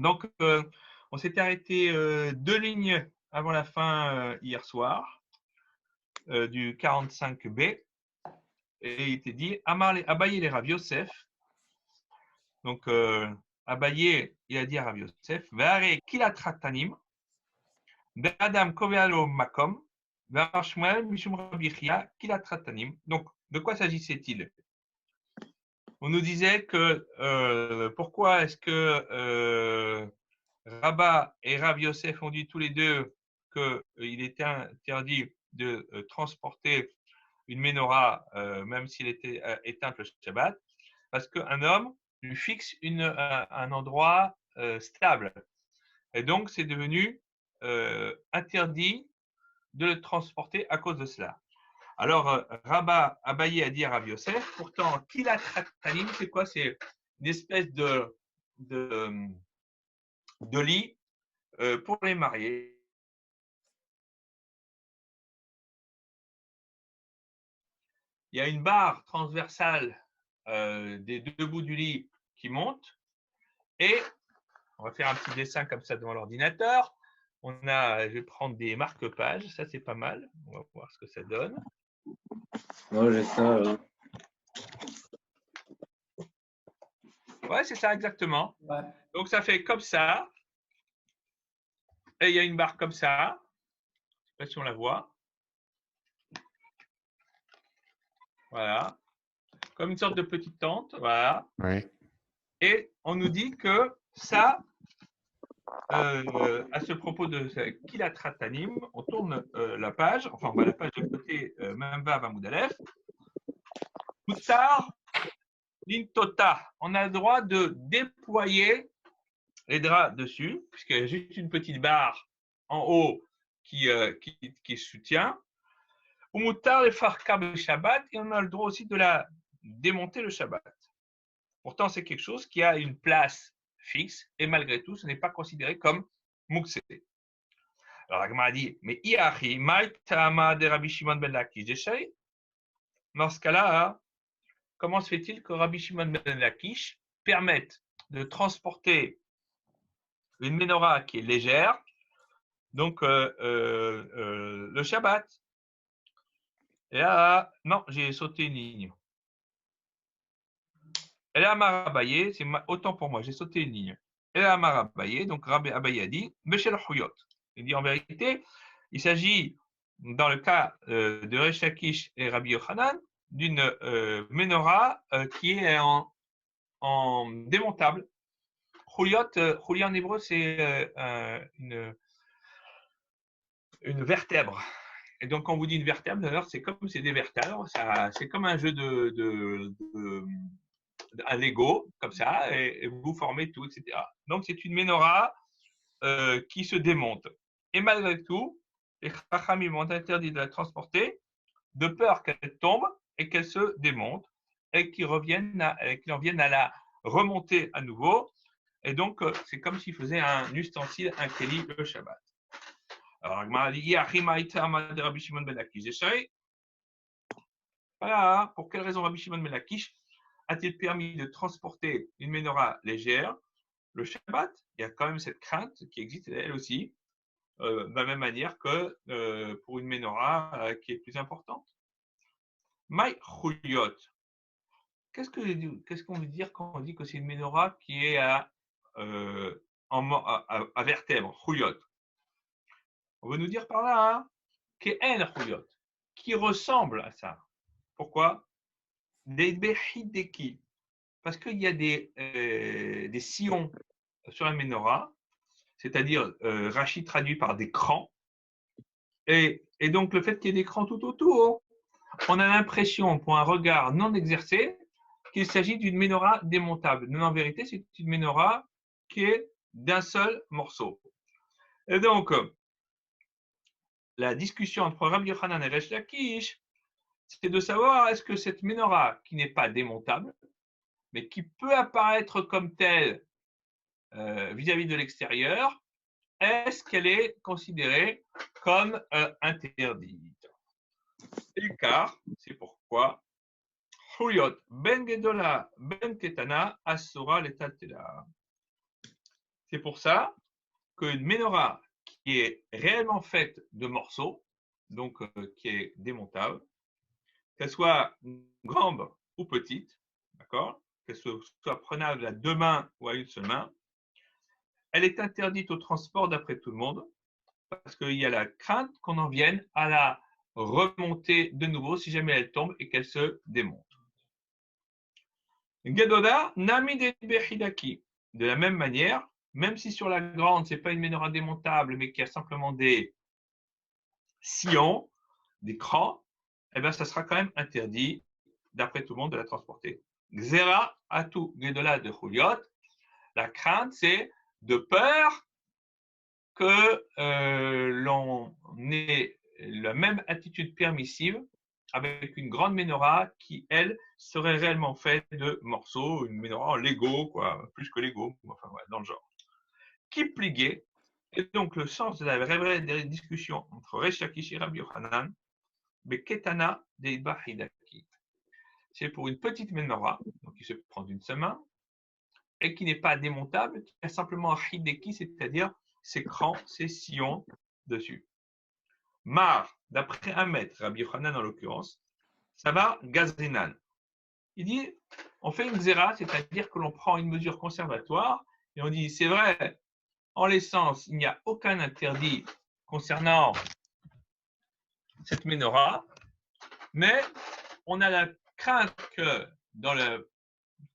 Donc, on s'était arrêté 2 lignes avant la fin hier soir du 45b. Et il était dit Abaye les Rav Yosef. Donc, Abaye, il a dit à Rav Yosef Ve'are kilatratanim, Adam kovealo makom, Ve'ashmuel mishum Rabbi Chia kilatratanim. Donc, de quoi s'agissait-il? On nous disait que pourquoi est-ce que Rabba et Rav Yosef ont dit tous les deux qu'il était interdit de transporter une menorah, même s'il était éteinte le Shabbat, parce qu'un homme lui fixe un endroit stable. Et donc, c'est devenu interdit de le transporter à cause de cela. Alors, Rabba Abaye a dit à Rav Yosef, pourtant, Kilat Tanim, c'est quoi? C'est une espèce de lit pour les mariés. Il y a une barre transversale des deux bouts du lit qui monte et on va faire un petit dessin comme ça devant l'ordinateur. Je vais prendre des marque-pages, ça c'est pas mal. On va voir ce que ça donne. Moi j'ai ça. Ouais, c'est ça exactement. Ouais. Donc ça fait comme ça. Et il y a une barre comme ça. Je ne sais pas si on la voit. Voilà. Comme une sorte de petite tente. Voilà. Ouais. Et on nous dit que ça, à ce propos de Kilatratanim, on tourne la page, enfin on va la page de côté, même va Moudalef. Moutar, Lintota, on a le droit de déployer les draps dessus, puisqu'il y a juste une petite barre en haut qui soutient. Moutar et Farka le Shabbat, et on a le droit aussi de la démonter le Shabbat. Pourtant, c'est quelque chose qui a une place fixe, et malgré tout, ce n'est pas considéré comme Mouksé. Alors, la Gemara dit, mais Iachi, Maïtama de Rabbi Shimon ben Lakish Deshay. Dans ce cas-là, comment se fait-il que Rabbi Shimon ben Lakish permette de transporter une menorah qui est légère, donc le Shabbat? Et là, non, j'ai sauté une ligne. Et là, Marabaye, c'est autant pour moi, j'ai sauté une ligne. Et là, Marabaye, donc Rabbi Abaye a dit, Beshel Huyot. Il dit en vérité, il s'agit, dans le cas de Resh Lakish et Rabbi Yochanan, d'une menorah qui est en démontable. Huyot en hébreu, c'est une vertèbre. Et donc, quand on vous dit une vertèbre, d'ailleurs, c'est des vertèbres, c'est comme un jeu un Lego, comme ça, et vous formez tout, etc. Donc, c'est une menorah qui se démonte. Et malgré tout, les Chachamim ont interdit de la transporter de peur qu'elle tombe et qu'elle se démonte et qu'ils en viennent à la remonter à nouveau. Et donc, c'est comme s'ils faisaient un ustensile, un keli, le Shabbat. Alors, voilà, pour quelle raison Rabbi Shimon ben Lakish a-t-il permis de transporter une menorah légère le Shabbat? Il y a quand même cette crainte qui existe elle aussi, de la même manière que pour une menorah qui est plus importante. Maï Chuyot. Qu'est-ce qu'on veut dire quand on dit que c'est une menorah qui est à vertèbre, Chuyot? On veut nous dire par là, hein, qu'en Chuyot, qui ressemble à ça. Pourquoi? Des Behideki. Parce qu'il y a des sillons sur la menorah, c'est-à-dire Rachi traduit par des crans. Et donc, le fait qu'il y ait des crans tout autour, on a l'impression, pour un regard non exercé, qu'il s'agit d'une menorah démontable. Mais en vérité, c'est une menorah qui est d'un seul morceau. Et donc, la discussion entre Rabbi Yochanan et Resh Lakish, c'est de savoir est-ce que cette menorah, qui n'est pas démontable, mais qui peut apparaître comme telle vis-à-vis de l'extérieur, est-ce qu'elle est considérée comme interdite? Car, c'est pourquoi Huyot ben Gedola ben Ketana Asura letatela. C'est pour ça qu'une menorah qui est réellement faite de morceaux, donc qui est démontable, qu'elle soit grande ou petite, d'accord, qu'elle soit prenable à deux mains ou à une seule main, elle est interdite au transport d'après tout le monde, parce qu'il y a la crainte qu'on en vienne à la remonter de nouveau si jamais elle tombe et qu'elle se démonte. Gedoda, Nami de Behidaki. De la même manière, même si sur la grande, ce n'est pas une menorah démontable, mais qu'il y a simplement des sillons, des crans, eh bien, ça sera quand même interdit, d'après tout le monde, de la transporter. Xera, Atu, Gedola de Juliot. La crainte, c'est de peur que l'on ait la même attitude permissive avec une grande menorah qui, elle, serait réellement faite de morceaux, une menorah en Lego, quoi, plus que Lego, enfin, ouais, dans le genre. Qui pliguait, et donc le sens de la vraie discussion entre Resh Lakish et Rabbi Yochanan, Beketana Deiba Hidaki. C'est pour une petite menorah, donc qui se prend d'une seule main, et qui n'est pas démontable, qui a simplement un Hideki, c'est-à-dire ses crans, ses sillons dessus. Mar, d'après un maître, Rabbi Yochanan en l'occurrence, ça va Gazrinan. Il dit, on fait une xéra, c'est-à-dire que l'on prend une mesure conservatoire et on dit, c'est vrai, en l'essence, il n'y a aucun interdit concernant cette menorah, mais on a la crainte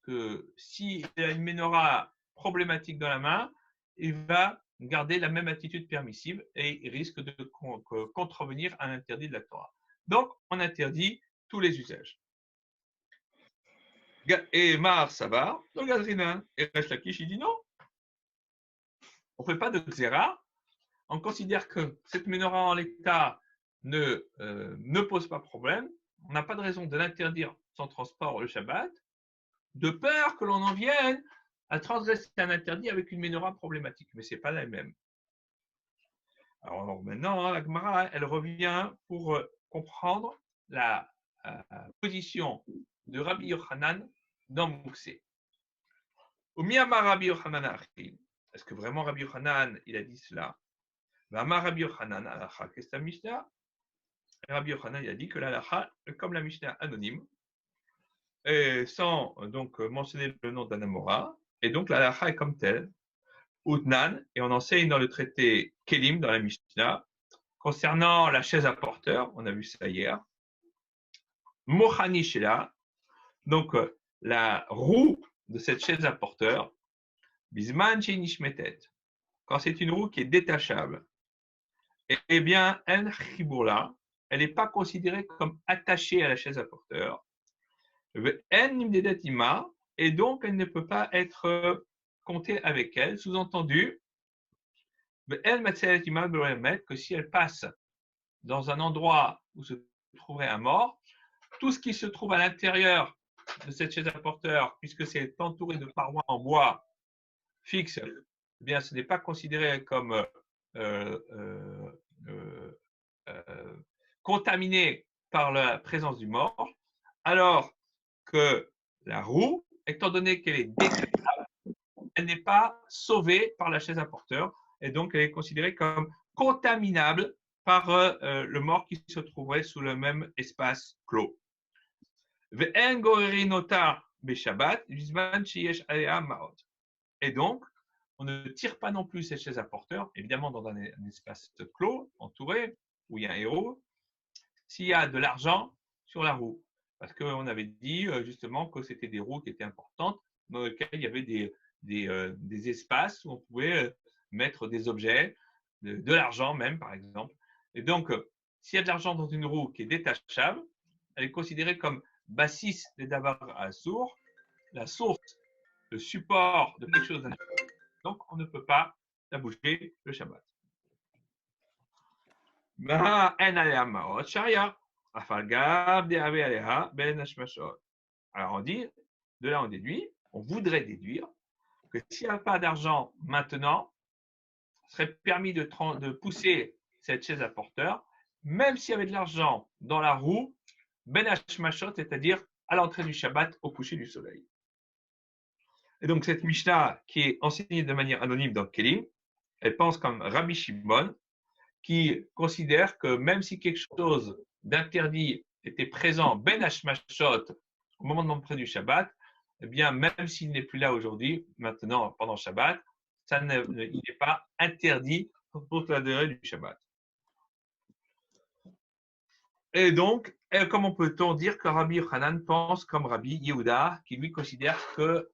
que s'il y a une menorah problématique dans la main, il va garder la même attitude permissive et il risque de contrevenir à l'interdit de la Torah. Donc, on interdit tous les usages. Et Mar, ça va, donc Gazrina. Et Resh Lakish, il dit non. On ne fait pas de xéra. On considère que cette menorah en l'état ne pose pas problème. On n'a pas de raison de l'interdire sans transport le Shabbat, de peur que l'on en vienne à transgresser un interdit avec une menorah problématique. Mais ce n'est pas la même. Alors maintenant, la Gemara, elle revient pour comprendre la position de Rabbi Yochanan dans Moussé. Au Miyama Rabbi Yochanan, est-ce que vraiment Rabbi Yochanan, il a dit cela? Rabbi Yochanan, alacha, qu'est-ce que la Mishnah? Rabbi Yochanan, il a dit que l'alacha, comme la Mishnah anonyme, et sans donc mentionner le nom d'Anamora, et donc l'alacha est comme telle, Utnan, et on enseigne dans le traité Kelim, dans la Mishnah, concernant la chaise à porteur, on a vu ça hier, Mochani Shela, donc la roue de cette chaise à porteur, Bisman Nishmetet, quand c'est une roue qui est détachable, eh bien, elle n'est pas considérée comme attachée à la chaise à porteur, et donc elle ne peut pas être comptée avec elle, sous-entendu, que si elle passe dans un endroit où se trouverait un mort, tout ce qui se trouve à l'intérieur de cette chaise à porteur, puisque c'est entouré de parois en bois fixes, eh bien, ce n'est pas considéré comme contaminé par la présence du mort, alors que la roue, étant donné qu'elle est détachable, elle n'est pas sauvée par la chaise à porteur, et donc elle est considérée comme contaminable par le mort qui se trouverait sous le même espace clos. Et donc, on ne tire pas non plus cette chaise à porteur, évidemment dans un espace clos, entouré, où il y a un héros, s'il y a de l'argent sur la roue. Parce qu'on avait dit justement que c'était des roues qui étaient importantes, dans lesquelles il y avait des espaces où on pouvait mettre des objets, de l'argent même, par exemple. Et donc, s'il y a de l'argent dans une roue qui est détachable, elle est considérée comme bassis de davar assour, la source, le support de quelque chose. Donc, on ne peut pas la bouger le Shabbat. Alors, on dit, de là, on déduit, on voudrait déduire que s'il n'y a pas d'argent maintenant, il serait permis de pousser cette chaise à porteur, même s'il y avait de l'argent dans la roue, ben hashmashot, c'est-à-dire à l'entrée du Shabbat, au coucher du soleil. Et donc, cette Mishnah qui est enseignée de manière anonyme dans Kélim, elle pense comme Rabbi Shimon, qui considère que même si quelque chose d'interdit était présent Ben Hashmashot au moment de l'entrée du Shabbat, eh bien, même s'il n'est plus là aujourd'hui, maintenant, pendant Shabbat, il n'est pas interdit pour la durée du Shabbat. Et donc, comment peut-on dire que Rabbi Yochanan pense comme Rabbi Yehuda, qui lui considère que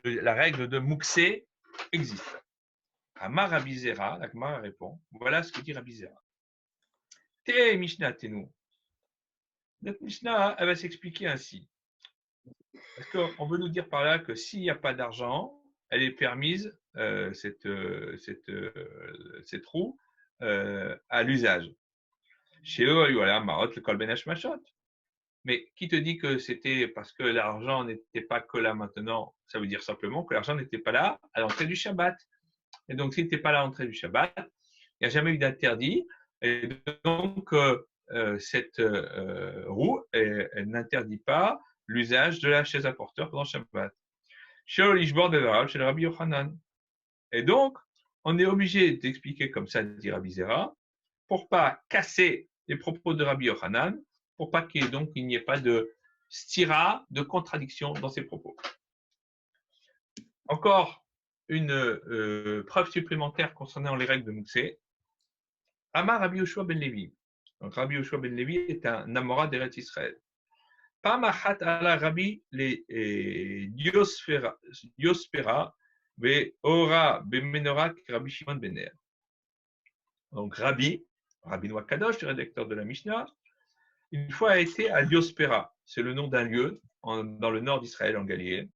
la règle de Mouksé existe? Amar Rabbi Zera, la Gemara répond, voilà ce que dit Rabbi Zera. Te Mishnah Tenu. Notre Mishnah, elle va s'expliquer ainsi. Parce qu'on veut nous dire par là que s'il n'y a pas d'argent, elle est permise, cette roue, à l'usage. Chez eux, voilà, Marot, le Kolbenash Machot. Mais qui te dit que c'était parce que l'argent n'était pas que là maintenant? Ça veut dire simplement que l'argent n'était pas là à l'entrée du Shabbat. Et donc, s'il n'était pas là à l'entrée du Shabbat, il n'y a jamais eu d'interdit. Et donc, cette roue, elle n'interdit pas l'usage de la chaise à porteur pendant Shabbat. Chez le Rabbi Yochanan. Et donc, on est obligé d'expliquer comme ça, dit Rabbi Zera, pour pas casser les propos de Rabbi Yochanan, pour pas qu'il n'y ait pas de stira, de contradiction dans ses propos. Encore une preuve supplémentaire concernant les règles de Moussé. Amar Rabbi Yoshua ben Levi. Donc, Rabbi Yoshua ben Levi est un Amora d'Eretz Israël. Pamachat ala Rabbi les Diospera ve Ora bemenora Rabbi Shimon ben Ner. Donc, Rabbi Noah Kadosh, le rédacteur de la Mishnah, une fois a été à Diospera. C'est le nom d'un lieu dans le nord d'Israël, en Galilée.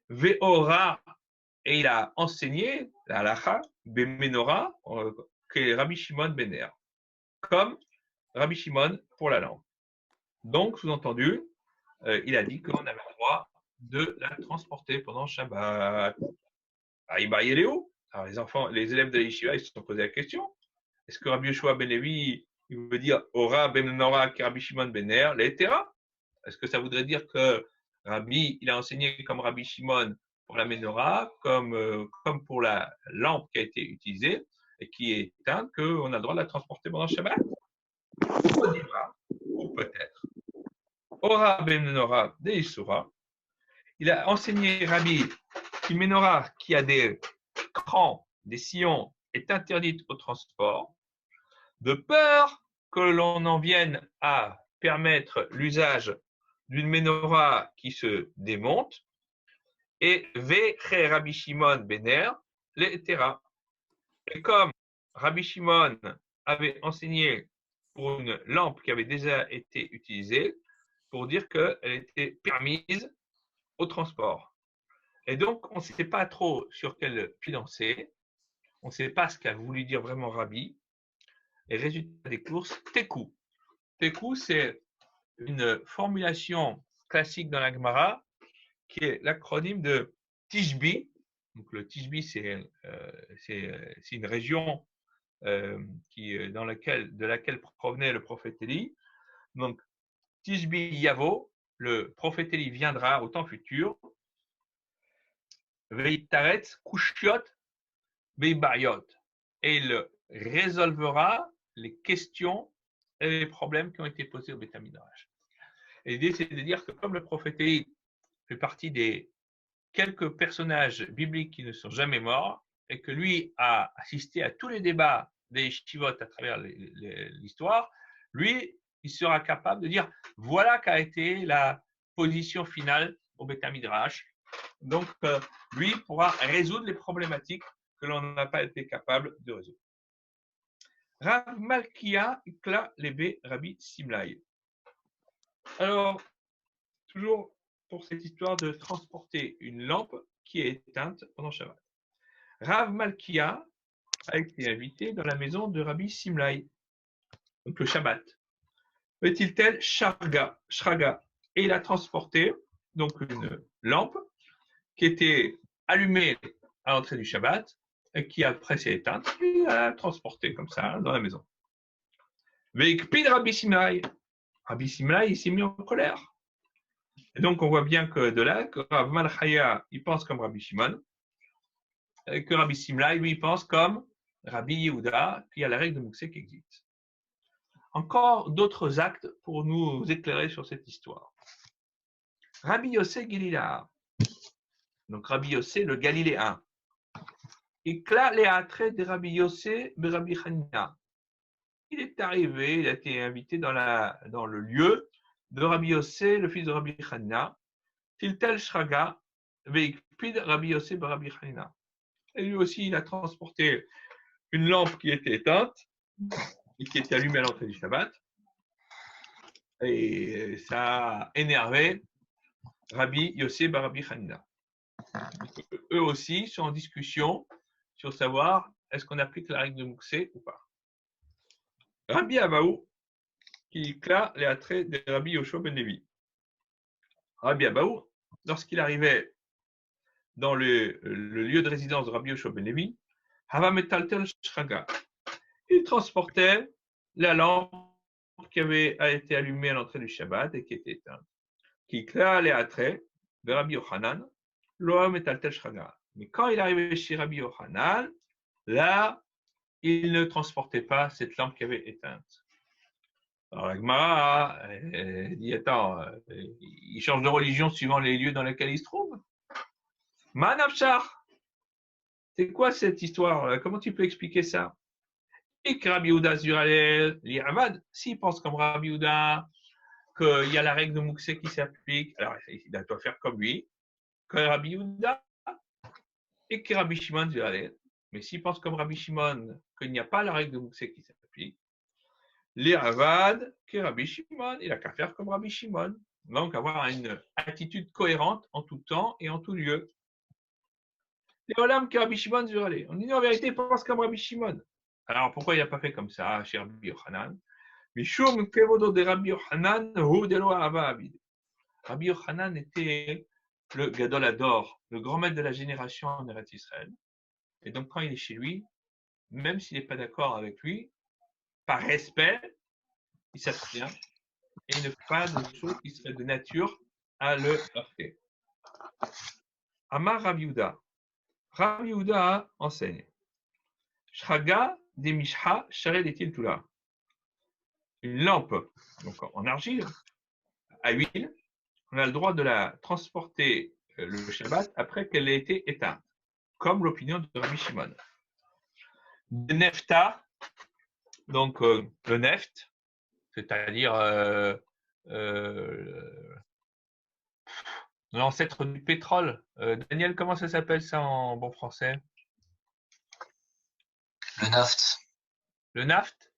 Ve'ora, et il a enseigné la halacha, bemenora, que est Rabbi Shimon ben Ner, comme Rabbi Shimon pour la lampe. Donc, sous-entendu, il a dit qu'on avait le droit de la transporter pendant Shabbat. Alors, les élèves de l'Yeshiva, ils se sont posé la question. Est-ce que Rabbi Yoshua ben Levi, il veut dire Ora ben Menora qui Rabbi Shimon ben Ner, l'Etera? Est-ce que ça voudrait dire que Rabbi, il a enseigné comme Rabbi Shimon pour la Menora, comme pour la lampe qui a été utilisée et qui est éteinte, qu'on a le droit de la transporter pendant Shabbat? On dira, ou peut-être. Ora ben Menora de Isura. Il a enseigné Rabbi qu'une Menora qui a des crans, des sillons, est interdite au transport, de peur que l'on en vienne à permettre l'usage d'une menorah qui se démonte, et Ve'che Rabbi Shimon Bener, l'Etera. Et comme Rabbi Shimon avait enseigné pour une lampe qui avait déjà été utilisée, pour dire qu'elle était permise au transport. Et donc, on ne sait pas trop sur quel pied danser, on ne sait pas ce qu'a voulu dire vraiment Rabbi, et résultat des courses, Tekou. Tekou, c'est une formulation classique dans la Gemara qui est l'acronyme de Tishbi. Donc, le Tishbi, c'est une région de laquelle provenait le prophète Élie. Donc, Tishbi Yavo, le prophète Élie viendra au temps futur. Veitaretz Kushiot Beibariot. Et il résolvera les questions et les problèmes qui ont été posés au Beth Midrash. Et l'idée, c'est de dire que comme le prophète Élie fait partie des quelques personnages bibliques qui ne sont jamais morts, et que lui a assisté à tous les débats des Shivot à travers l'histoire, lui, il sera capable de dire voilà qu'a été la position finale au Beth Midrash. Donc, lui pourra résoudre les problématiques que l'on n'a pas été capable de résoudre. Rav Malkia Ikla Lebe Rabbi Simlai. Alors, toujours pour cette histoire de transporter une lampe qui est éteinte pendant Shabbat. Rav Malkia a été invité dans la maison de Rabbi Simlai, donc le Shabbat. Fait-il tel Shraga, et il a transporté donc une lampe qui était allumée à l'entrée du Shabbat et qui après s'est éteinte, il a transporté comme ça dans la maison. Avec Pid Rabbi Simlai, il s'est mis en colère. Et donc, on voit bien que de là, que Rav Malchaya, il pense comme Rabbi Shimon, et que Rabbi Simla, lui, il pense comme Rabbi Yehuda, qui a la règle de Moussé qui existe. Encore d'autres actes pour nous éclairer sur cette histoire. Rabbi Yossé Gilila, donc Rabbi Yossé le Galiléen, Ikla les attraits de Rabbi Yossé de Rabbi Hanina. Il est arrivé, il a été invité dans le lieu de Rabbi Yossé, le fils de Rabbi Hanina, Tiltel Shraga, Veikpid Rabbi Yossé de Rabbi Hanina. Et lui aussi, il a transporté une lampe qui était éteinte et qui était allumée à l'entrée du Shabbat. Et ça a énervé Rabbi Yossé bar Rabbi Hanina. Eux aussi sont en discussion sur savoir est-ce qu'on applique la règle de Moussé ou pas. Rabbi Abaou, qui éclate les attraits de Rabbi Yoshua ben Levi. Rabbi Abaou, lorsqu'il arrivait dans le lieu de résidence de Rabbi Yoshua ben Levi, Hava metaltel shraga. Il transportait la lampe qui avait été allumée à l'entrée du Shabbat et qui était éteinte. Qui éclate les attraits de Rabbi Yochanan, Loa metaltel shraga. Mais quand il arrivait chez Rabbi Yochanan, là, il ne transportait pas cette lampe qui avait éteinte. Alors la Gemara dit, attends, il change de religion suivant les lieux dans lesquels il se trouve. Manavchar, c'est quoi cette histoire? Comment tu peux expliquer ça? Et que Rabbi Yehuda Zuralel, l'Iravad, s'il pense comme Rabbi Yehuda, qu'il y a la règle de Mouksé qui s'applique, alors il doit faire comme lui, que Rabbi Yehuda, et que Rabbi Shimon Zuralel. Mais s'il pense comme Rabbi Shimon qu'il n'y a pas la règle de Mouksé qui s'applique, l'Iravad, que Rabbi Shimon, il n'a qu'à faire comme Rabbi Shimon. Donc, avoir une attitude cohérente en tout temps et en tout lieu. Les Olam que Rabbi Shimon Zuralel. On dit en vérité, pense comme Rabbi Shimon. Alors, pourquoi il n'a pas fait comme ça chez Rabbi Yochanan? Mishum kevodo de Rabbi Yochanan hu de lo ahava abid. Rabbi Yochanan était le Gadol Hador, le grand maître de la génération en Eretz Israël. Et donc, quand il est chez lui, même s'il n'est pas d'accord avec lui, par respect, il s'abstient et il ne fait pas de choses qui seraient de nature à le heurter. Amar Rabbi Yehuda. Rabbi Yehuda enseigne. Shraga de Mishha Shared etil Tula. Une lampe donc en argile, à huile, on a le droit de la transporter le Shabbat après qu'elle ait été éteinte, comme l'opinion de Rabbi Shimon. De Nefta, donc le Neft, c'est-à-dire l'ancêtre du pétrole. Daniel, comment ça s'appelle ça en bon français? Le naft. Le naft?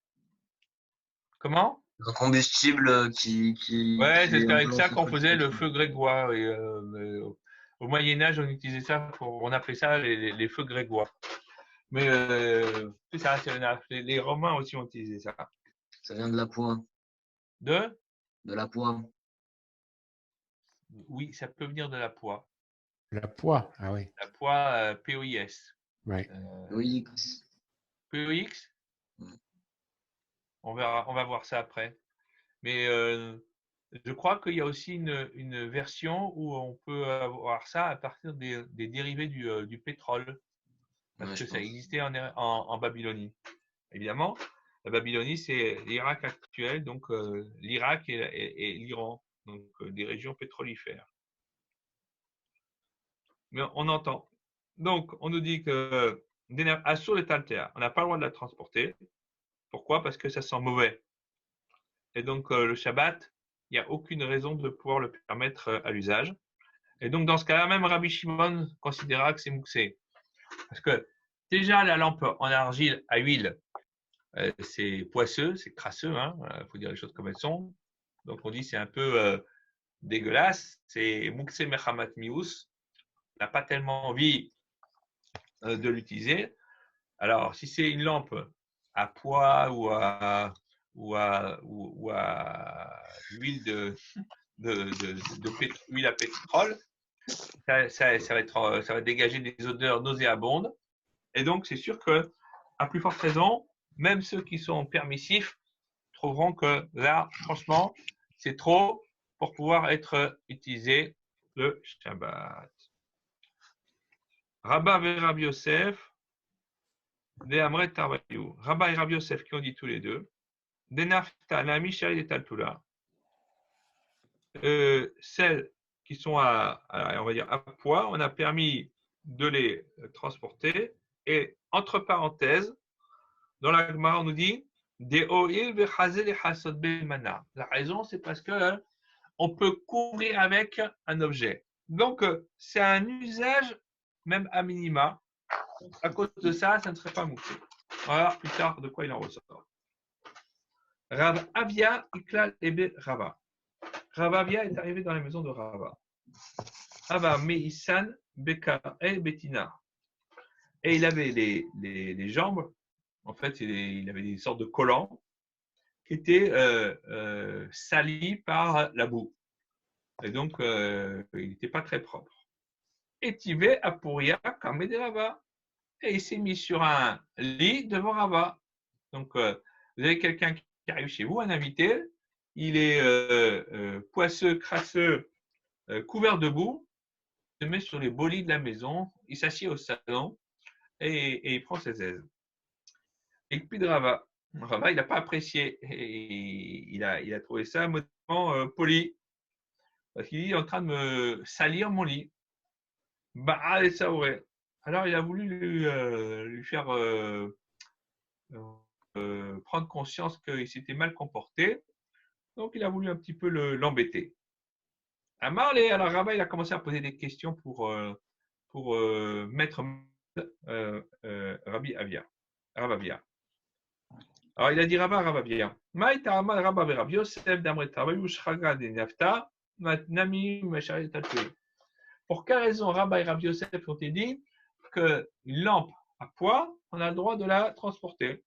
Comment? Un combustible Ouais, c'est est avec ça qu'on sur le faisait le pétrole. feu grégoire. Et, au Moyen-Âge, on utilisait ça, on appelait ça les feux grégoire. Mais c'est ça, c'est le naft. Les Romains aussi ont utilisé ça. Ça vient de la poix. De? De la poix. Oui, ça peut venir de la poix. La poix, ah oui. La poix POIS. Ouais. Oui. POX? On va voir ça après. Mais je crois qu'il y a aussi une version où on peut avoir ça à partir des dérivés du pétrole. Parce Ouais, que je ça pense. existait en Babylonie. Évidemment, la Babylonie, c'est l'Irak actuel, donc l'Irak et l'Iran, donc des régions pétrolifères. Mais on entend. Donc, on nous dit que Assur est altéa, on n'a pas le droit de la transporter. Pourquoi? Parce que ça sent mauvais. Et donc, le Shabbat, il n'y a aucune raison de pouvoir le permettre à l'usage. Et donc, dans ce cas-là, même Rabbi Shimon considérera que c'est mouxé. Parce que déjà, la lampe en argile à huile, c'est poisseux, c'est crasseux, il faut dire les choses comme elles sont. Donc, on dit c'est un peu dégueulasse. C'est mouxé mechamat mius. On n'a pas tellement envie de l'utiliser. Alors, si c'est une lampe à pois ou à huile huile à pétrole, ça va dégager des odeurs nauséabondes. Et donc, c'est sûr que, à plus forte raison, même ceux qui sont permissifs trouveront que là, franchement, c'est trop pour pouvoir être utilisé le Shabbat. Rabba et Rabbi Yosef, de Amret Tarbayou. Rabba et Rabbi Yosef qui ont dit tous les deux, de Nafta, la Mishari de Taltula, celles qui sont on va dire à poids, on a permis de les transporter. Et entre parenthèses, dans la Gemara, on nous dit des oil vechazel et hasod mana. La raison, c'est parce que on peut couvrir avec un objet. Donc, c'est un usage, même à minima. À cause de ça, ça ne serait pas moussé. On va voir plus tard de quoi il en ressort. Rav Avia Iklal Ebe Rava. Rav Avia est arrivé dans la maison de Rava. Ava Meisan Beka El Betina. Et il avait les jambes, en fait, il avait des sortes de collants qui étaient salis par la boue. Et donc, il n'était pas très propre. Et Tivé Apuria Kamede Rava. Et il s'est mis sur un lit devant Rava. Donc, vous avez quelqu'un qui arrive chez vous, un invité, il est poisseux, crasseux, couvert de boue, il se met sur les beaux lits de la maison, il s'assied au salon et il prend ses aises. Et puis de Rava, il n'a pas apprécié, et il a trouvé ça modérément poli, parce qu'il est en train de me salir mon lit. Bah, et ça aurait. Alors, il a voulu lui faire prendre conscience qu'il s'était mal comporté. Donc, il a voulu un petit peu l'embêter. Alors, Rava, il a commencé à poser des questions pour mettre Rabbi Avia. Rav Avia. Alors, il a dit Rava Avia. Maïta Amal Rabba Rabbi Yosef d'Amret Tarbayou Ushraga de Nafta Nami Mesharet Tatoué. Pour quelle raison Rabba et Rabbi Yosef ont dit qu'une lampe à poids, on a le droit de la transporter?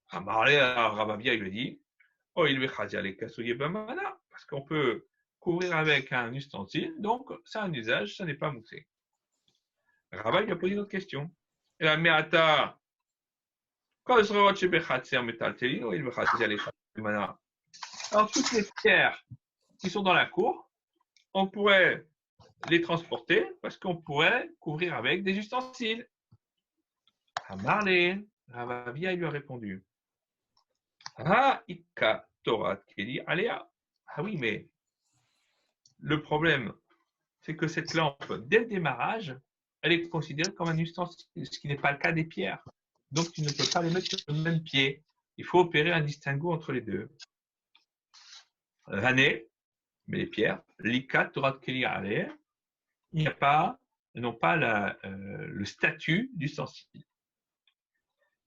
Rav Avia, il le dit, oh, il parce qu'on peut couvrir avec un ustensile, donc c'est un usage, ça n'est pas moussé. Rabba, il a posé une autre question. Il a dit, alors, toutes les pierres qui sont dans la cour, on pourrait les transporter parce qu'on pourrait couvrir avec des ustensiles. Rav Avia, il lui a répondu. Ah oui, mais le problème, c'est que cette lampe, dès le démarrage, elle est considérée comme un ustensile, ce qui n'est pas le cas des pierres. Donc, tu ne peux pas les mettre sur le même pied. Il faut opérer un distinguo entre les deux. Rané, mais les pierres, l'ika Torah Keli Ale, il n'y a pas, non pas le statut d'ustensile.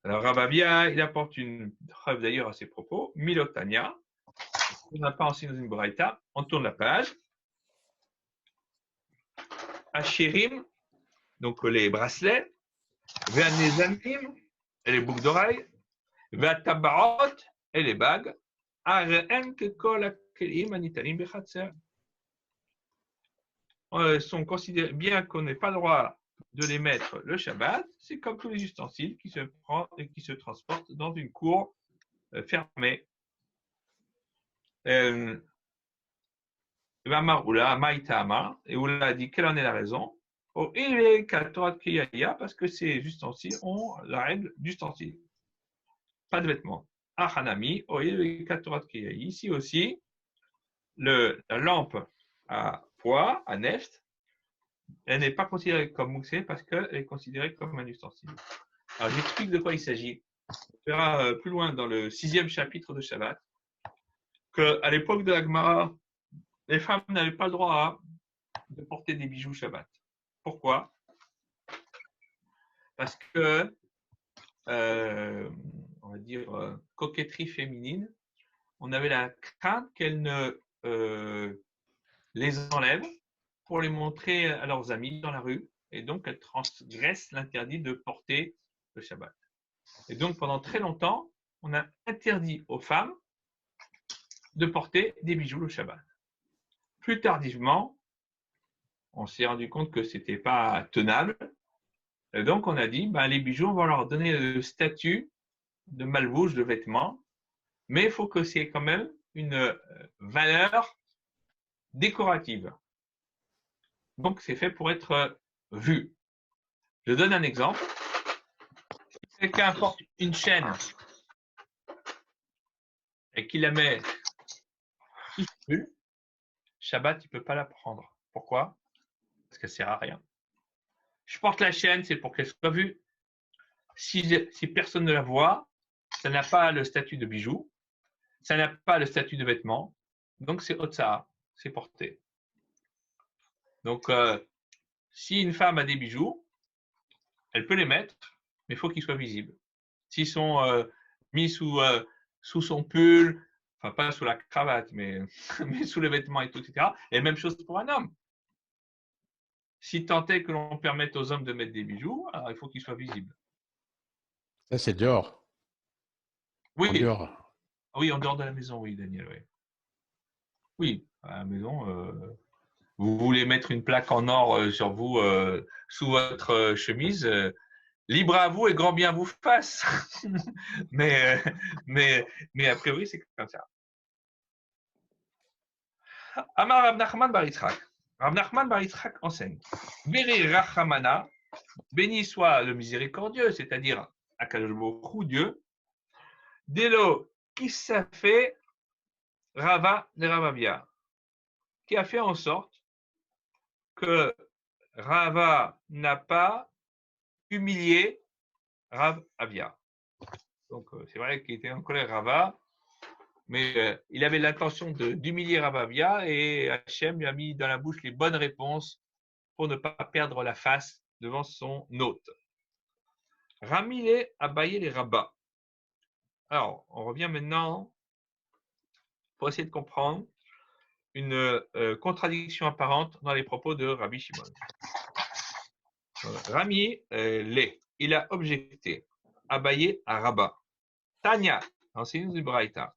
Alors, Rav Avia, il apporte une preuve d'ailleurs à ses propos. Milotania, on n'a pas enseigné dans une braïta, on tourne la page. Asherim, donc les bracelets, Ve'anezanim, et les boucles d'oreilles, Ve'atabarot, et les bagues, Are'en kekol akelim anitalim bechatzer. Sont considérés, bien qu'on n'ait pas le droit de les mettre le Shabbat, c'est comme tous les ustensiles qui se transportent dans une cour fermée. Maïtama, et Oula a dit quelle en est la raison? Parce que ces ustensiles ont la règle d'ustensile. Pas de vêtements. Hanami, ici aussi, la lampe à poids, à neft, elle n'est pas considérée comme moussée parce qu'elle est considérée comme un ustensile. Alors, j'explique de quoi il s'agit. On verra plus loin dans le 6e chapitre de Shabbat qu'à l'époque de la Gemara, les femmes n'avaient pas le droit de porter des bijoux Shabbat. Pourquoi? Parce que, on va dire, coquetterie féminine, on avait la crainte qu'elles ne les enlèvent pour les montrer à leurs amis dans la rue, et donc elles transgressent l'interdit de porter le Shabbat. Et donc pendant très longtemps, on a interdit aux femmes de porter des bijoux le Shabbat. Plus tardivement, on s'est rendu compte que ce n'était pas tenable, et donc on a dit, les bijoux, on va leur donner le statut de malbouche, de vêtements, mais il faut que c'est quand même une valeur décorative. Donc, c'est fait pour être vu. Je donne un exemple. Si quelqu'un porte une chaîne et qu'il la met sous son pull, Shabbat, il ne peut pas la prendre. Pourquoi? Parce qu'elle ne sert à rien. Je porte la chaîne, c'est pour qu'elle soit vue. Si personne ne la voit, ça n'a pas le statut de bijou, ça n'a pas le statut de vêtement, donc c'est Otsaha, c'est porté. Donc, si une femme a des bijoux, elle peut les mettre, mais il faut qu'ils soient visibles. S'ils sont mis sous son pull, enfin pas sous la cravate, mais, mais sous les vêtements et tout, etc. Et même chose pour un homme. Si tant est que l'on permette aux hommes de mettre des bijoux, alors il faut qu'ils soient visibles. Ça, c'est dehors. Oui, En dehors. oui, en dehors de la maison, oui, Daniel. Oui, oui, à la maison, vous voulez mettre une plaque en or sur vous, sous votre chemise, libre à vous et grand bien vous fasse. mais a priori, c'est comme ça. Amar Rav Nachman bar Yitzhak. Rav Nachman bar Yitzhak enseigne. Beri Rachamana, béni soit le miséricordieux, c'est-à-dire Akadosh Baruch Hu, Dieu, Delo Kisafe Rava de Ravavia, qui a fait en sorte que Rava n'a pas humilié Rav Avia. Donc, c'est vrai qu'il était en colère Rava, mais il avait l'intention d'humilier Rav Avia et Hachem lui a mis dans la bouche les bonnes réponses pour ne pas perdre la face devant son hôte. Ramilé Abaye les rabats. Alors, on revient maintenant pour essayer de comprendre une contradiction apparente dans les propos de Rabbi Shimon. Rami, il a objecté Abaye à Rabat. Tanya, enseigne du Braïta.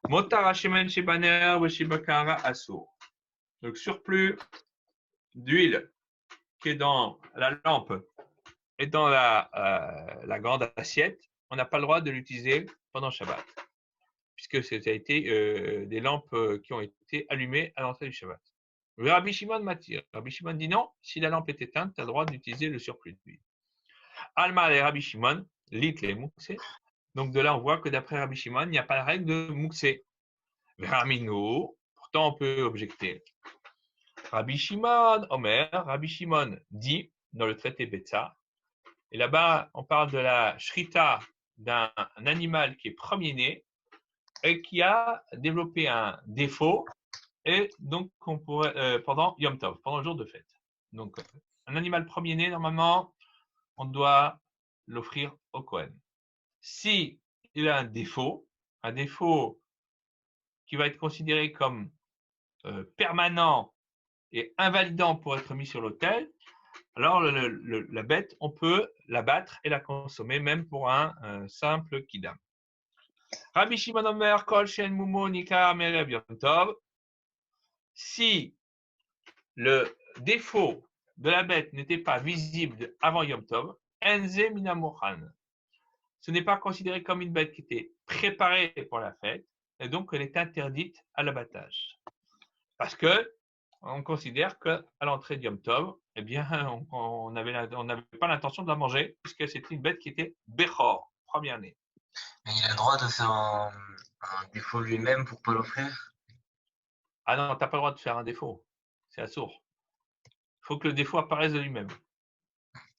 Motar Hashemen Shebaner Shibakara Asur. Donc, surplus d'huile qui est dans la lampe et dans la grande assiette, on n'a pas le droit de l'utiliser pendant Shabbat, puisque ça a été des lampes qui ont été allumées à l'entrée du Shabbat. Le Rabbi Shimon m'attire. Rabbi Shimon dit non, si la lampe est éteinte, tu as le droit d'utiliser le surplus d'huile. Alma et Rabbi Shimon, lit les mouxé. Donc de là, on voit que d'après Rabbi Shimon, il n'y a pas de règle de mouxé. Ramino, pourtant on peut objecter. Rabbi Shimon, Omer, Rabbi Shimon dit dans le traité Betsa, et là-bas on parle de la shrita d'un animal qui est premier-né et qui a développé un défaut, et donc on pourrait, pendant Yom Tov, pendant le jour de fête. Donc un animal premier-né, normalement, on doit l'offrir au Kohen. Si il a un défaut qui va être considéré comme permanent et invalidant pour être mis sur l'autel, alors la bête, on peut l'abattre et la consommer, même pour un simple kidam. Rabbi Shimon Omer, Kol Shen Mumo Nikar Merev Yom Tov. Si le défaut de la bête n'était pas visible avant Yom Tov, Enze Minamochan. Ce n'est pas considéré comme une bête qui était préparée pour la fête, et donc elle est interdite à l'abattage. Parce que on considère qu'à l'entrée de Yom Tov, eh bien, on n'avait pas l'intention de la manger, puisque c'était une bête qui était Bechor, première année. Mais il a le droit de faire un défaut lui-même pour ne pas l'offrir? Ah non, tu n'as pas le droit de faire un défaut. C'est assourd. Il faut que le défaut apparaisse de lui-même.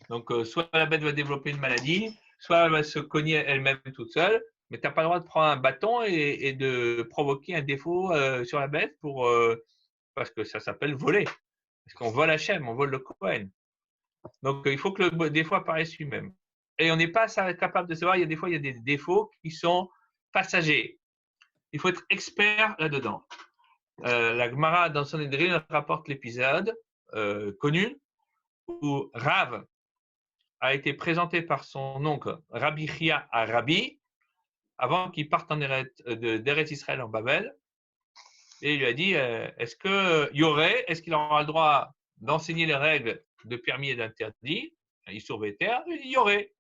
Donc, soit la bête va développer une maladie, soit elle va se cogner elle-même toute seule, mais tu n'as pas le droit de prendre un bâton et de provoquer un défaut sur la bête parce que ça s'appelle voler. Parce qu'on vole Hachem, on vole le Kohen. Donc, il faut que le défaut apparaisse lui-même. Et on n'est pas capable de savoir, il y a des défauts qui sont passagers. Il faut être expert là-dedans. La Gemara, dans son Edril, rapporte l'épisode connu où Rav a été présenté par son oncle Rabbi Chia à Rabbi avant qu'il parte d'Eretz Israël en Babel. Et il lui a dit, est-ce qu'il aura le droit d'enseigner les règles de permis et d'interdit? Il surveille terre, il y aurait.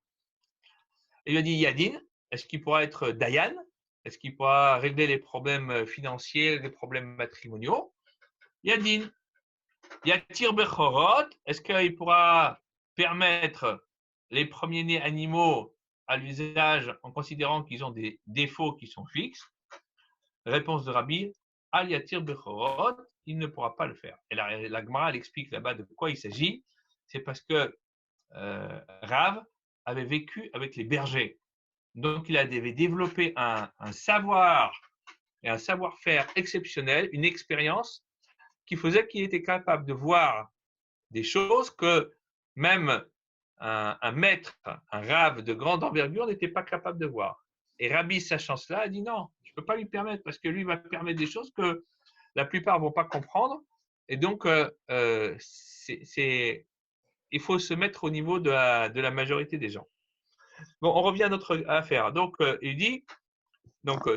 Il lui a dit, Yadin, est-ce qu'il pourra être Dayan? Est-ce qu'il pourra régler les problèmes financiers, les problèmes matrimoniaux? Yadin. Yatir Bechorot, est-ce qu'il pourra permettre les premiers-nés animaux à l'usage en considérant qu'ils ont des défauts qui sont fixes? Réponse de Rabbi, Al Yatir Bechorot, il ne pourra pas le faire. Et la Gemara, elle explique là-bas de quoi il s'agit. C'est parce que Rav avait vécu avec les bergers. Donc, il avait développé un savoir et un savoir-faire exceptionnel, une expérience qui faisait qu'il était capable de voir des choses que même un maître, un Rav de grande envergure n'était pas capable de voir. Et Rabbi, sachant cela, a dit non, je ne peux pas lui permettre parce que lui va permettre des choses que la plupart ne vont pas comprendre. Et donc, il faut se mettre au niveau de la majorité des gens. Bon, on revient à notre affaire. Donc, il dit,